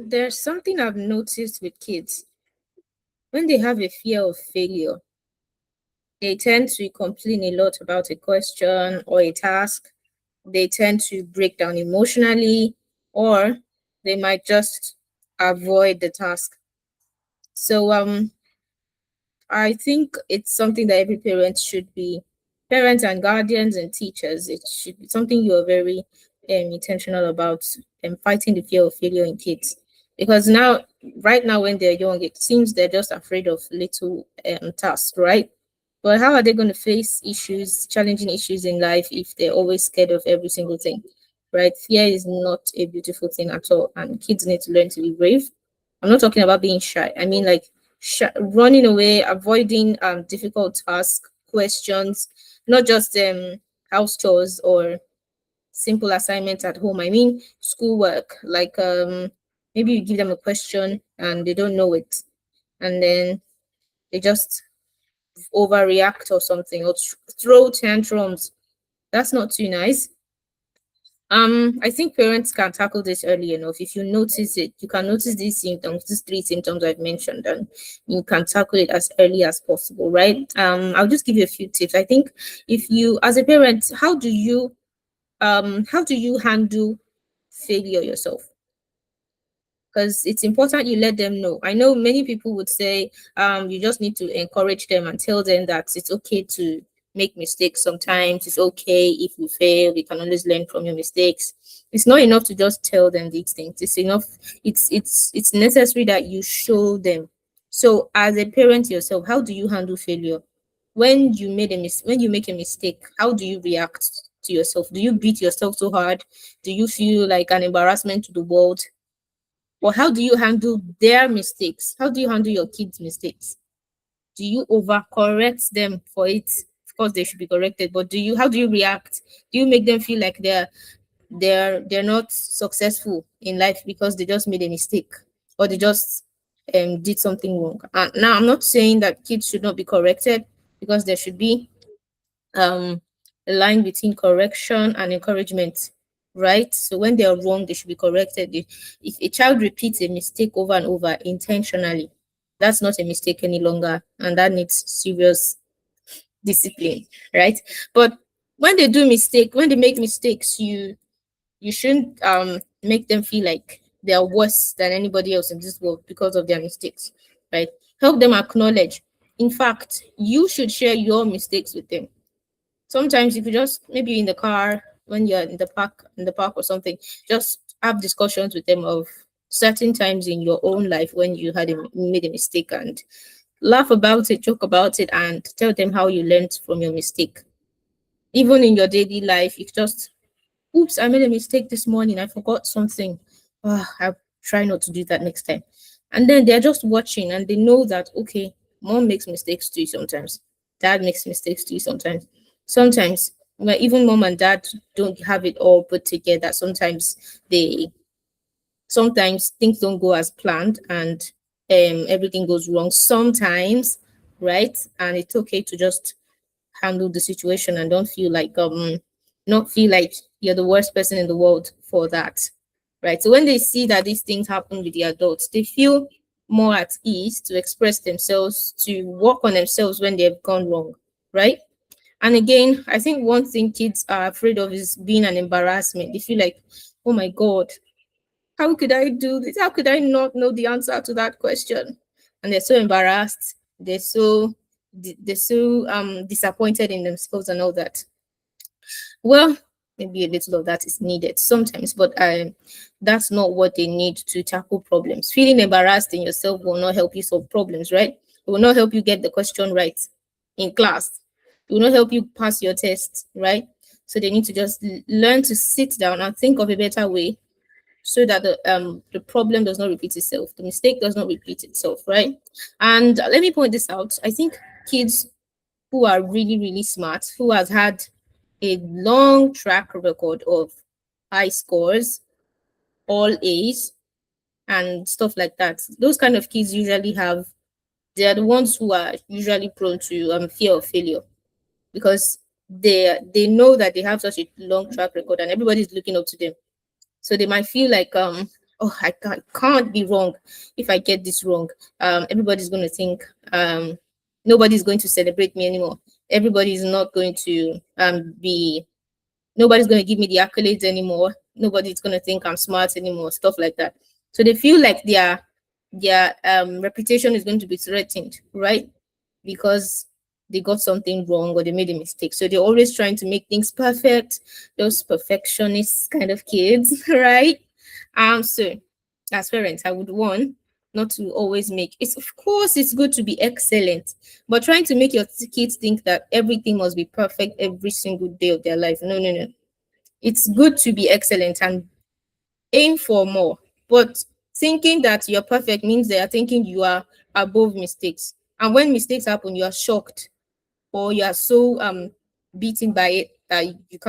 There's something I've noticed with kids. When they have a fear of failure, they tend to complain a lot about a question or a task. They tend to break down emotionally, or they might just avoid the task. So I think it's something that every parent should be, parents and guardians and teachers, it should be something you're very intentional about, fighting the fear of failure in kids. Because now, right now, when they're young, it seems they're just afraid of little tasks, right? But how are they going to face issues, challenging issues in life if they're always scared of every single thing, right? Fear is not a beautiful thing at all, and kids need to learn to be brave. I'm not talking about being shy. I mean, like running away, avoiding difficult tasks, questions, not just house chores or simple assignments at home. I mean, schoolwork. Like maybe you give them a question and they don't know it, and then they just overreact or something, or throw tantrums. That's not too nice. I think parents can tackle this early enough. If you notice it, you can notice these symptoms, these three symptoms I've mentioned, and you can tackle it as early as possible, right? I'll just give you a few tips. I think if you, as a parent, how do you handle failure yourself? Because it's important you let them know. I know many people would say you just need to encourage them and tell them that it's okay to make mistakes sometimes. It's okay if you fail, you can always learn from your mistakes. It's not enough to just tell them these things. It's enough, it's necessary that you show them. So as a parent yourself, how do you handle failure? When you when you make a mistake, how do you react to yourself? Do you beat yourself so hard? Do you feel like an embarrassment to the world? Or how do you handle their mistakes? How do you handle your kids' mistakes? Do you overcorrect them for it? Of course, they should be corrected, but how do you react? Do you make them feel like they're not successful in life because they just made a mistake, or they just did something wrong? And now I'm not saying that kids should not be corrected, because there should be um a line between correction and encouragement, right? So when they are wrong, they should be corrected. If a child repeats a mistake over and over intentionally, that's not a mistake any longer, and that needs serious discipline, right? But when they make mistakes, you shouldn't make them feel like they are worse than anybody else in this world because of their mistakes, right? Help them acknowledge. In fact, you should share your mistakes with them. Sometimes if you just, maybe in the car, when you're in the park or something, just have discussions with them of certain times in your own life when you made a mistake, and laugh about it, joke about it, and tell them how you learned from your mistake. Even in your daily life, you just, oops, I made a mistake this morning, I forgot something. I'll try not to do that next time. And then they're just watching and they know that, okay, mom makes mistakes too sometimes. Dad makes mistakes too sometimes. Sometimes, well, even mom and dad don't have it all put together. They sometimes things don't go as planned, and everything goes wrong sometimes, right? And it's okay to just handle the situation and don't feel like not feel like you're the worst person in the world for that, right? So when they see that these things happen with the adults, they feel more at ease to express themselves, to work on themselves when they've gone wrong, right? And again, I think one thing kids are afraid of is being an embarrassment. They feel like, oh my god, how could I do this? How could I not know the answer to that question? And they're so embarrassed. They're so disappointed in themselves and all that. Well, maybe a little of that is needed sometimes, but that's not what they need to tackle problems. Feeling embarrassed in yourself will not help you solve problems, right? It will not help you get the question right in class. It will not help you pass your test, right? So they need to just learn to sit down and think of a better way, so that the problem does not repeat itself, the mistake does not repeat itself, right? And let me point this out. I think kids who are really, really smart, who has had a long track record of high scores, all A's, and stuff like that. Those kind of kids usually have, they are the ones who are usually prone to fear of failure, because they know that they have such a long track record and everybody's looking up to them. So they might feel like oh, I can't be wrong. If I get this wrong, everybody's going to think nobody's going to celebrate me anymore. Everybody's not going to be nobody's going to give me the accolades anymore. Nobody's going to think I'm smart anymore, stuff like that. So they feel like their reputation is going to be threatened, right? Because they got something wrong or they made a mistake. So they're always trying to make things perfect, those perfectionist kind of kids, right? So as parents, I would want not to always make it's of course it's good to be excellent, but trying to make your kids think that everything must be perfect every single day of their life. No, no, no. It's good to be excellent and aim for more. But thinking that you're perfect means they are thinking you are above mistakes. And when mistakes happen, you are shocked or you are so beaten by it that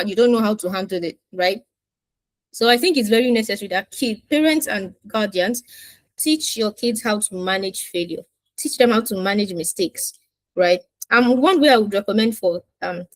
you don't know how to handle it, right? So I think it's very necessary that parents and guardians teach your kids how to manage failure. Teach them how to manage mistakes, right? One way I would recommend for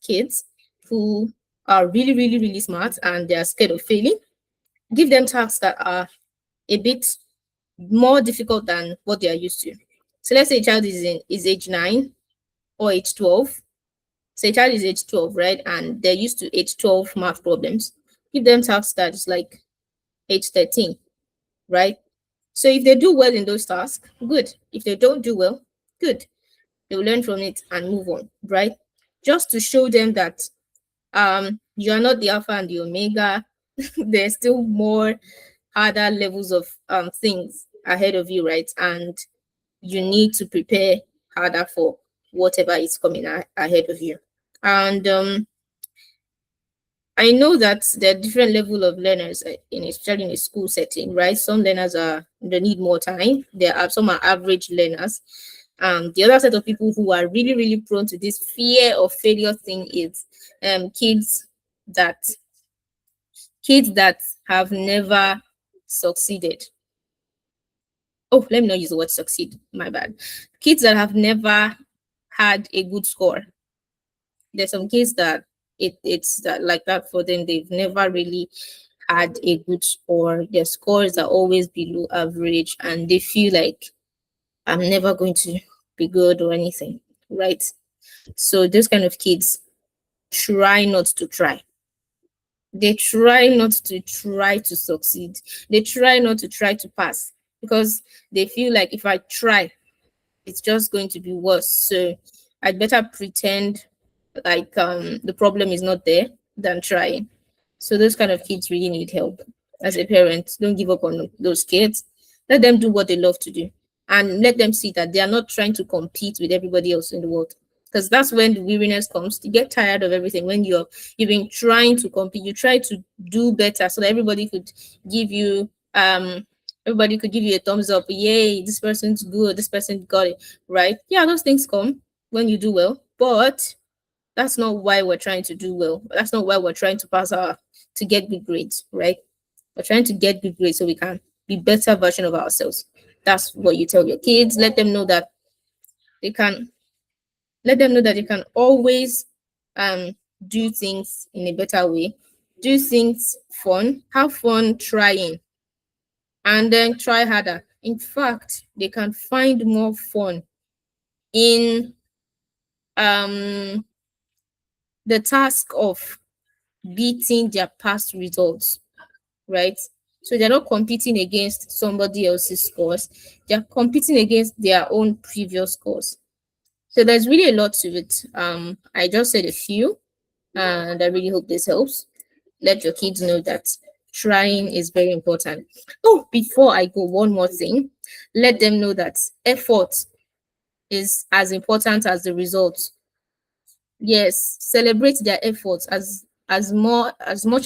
kids who are really, really, really smart and they are scared of failing, give them tasks that are a bit more difficult than what they are used to. So let's say a child is age 9 or age 12. So a child is age 12, right? And they're used to age 12 math problems. Give them tasks that is like age 13, right? So if they do well in those tasks, good. If they don't do well, good. They'll learn from it and move on, right? Just to show them that you are not the alpha and the omega. There's still more harder levels of things ahead of you, right? And you need to prepare harder for whatever is coming ahead of you. And I know that there are different level of learners especially in a school setting, right? Some learners they need more time. There are some are average learners. The other set of people who are really, really prone to this fear of failure thing is kids that have never succeeded. Oh, let me not use the word succeed. My bad. Kids that have never had a good score. There's some kids that it's that like that for them. They've never really had a good score. Their scores are always below average, and they feel like I'm never going to be good or anything, right? So those kind of kids try not to try. They try not to try to succeed. They try not to try to pass because they feel like if I try, it's just going to be worse. So I'd better pretend like the problem is not there than trying. So those kind of kids really need help. As a parent, don't give up on those kids. Let them do what they love to do and let them see that they are not trying to compete with everybody else in the world. Because that's when the weariness comes. You get tired of everything. When you've been trying to compete, you try to do better so that everybody could give you a thumbs up. Yay, this person's good, this person got it, right? Yeah, those things come when you do well, but that's not why we're trying to do well. That's not why we're trying to to get good grades, right? We're trying to get good grades so we can be better version of ourselves. That's what you tell your kids. Let them know that they can always do things in a better way, do things fun, have fun trying, and then try harder. In fact, they can find more fun in the task of beating their past results, right? So they're not competing against somebody else's scores, they're competing against their own previous scores. So there's really a lot to it. I just said a few, and I really hope this helps. Let your kids know that trying is very important. Oh, before I go, one more thing. Let them know that effort is as important as the results. Yes, celebrate their efforts as much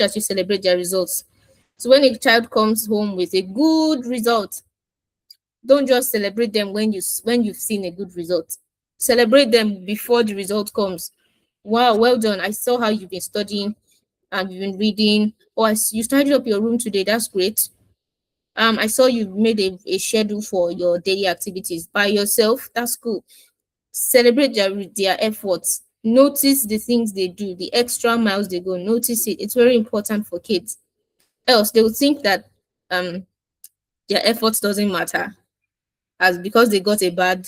as you celebrate their results. So when a child comes home with a good result, don't just celebrate them when you've seen a good result. Celebrate them before the result comes. Wow, well done. I saw how you've been studying and you've been reading. Oh, you studied up your room today. That's great. I saw you made a schedule for your daily activities by yourself. That's cool. Celebrate their efforts. Notice the things they do, the extra miles they go. Notice it. It's very important for kids. Else they will think that their efforts doesn't matter, as because they got a bad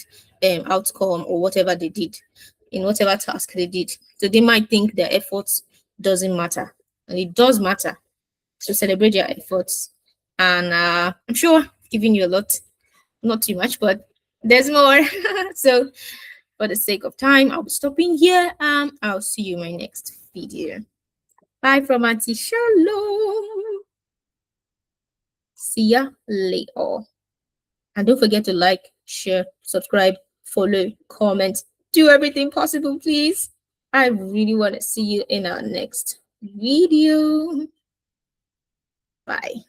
outcome or whatever they did in whatever task they did. So they might think their efforts doesn't matter, and it does matter. So celebrate your efforts. And I'm sure I've given you a lot, not too much, but there's more. So for the sake of time, I'll be stopping here. I'll see you in my next video. Bye from Auntie Shalom. See ya later. And don't forget to like, share, subscribe, follow, comment, do everything possible, please. I really want to see you in our next video. Bye.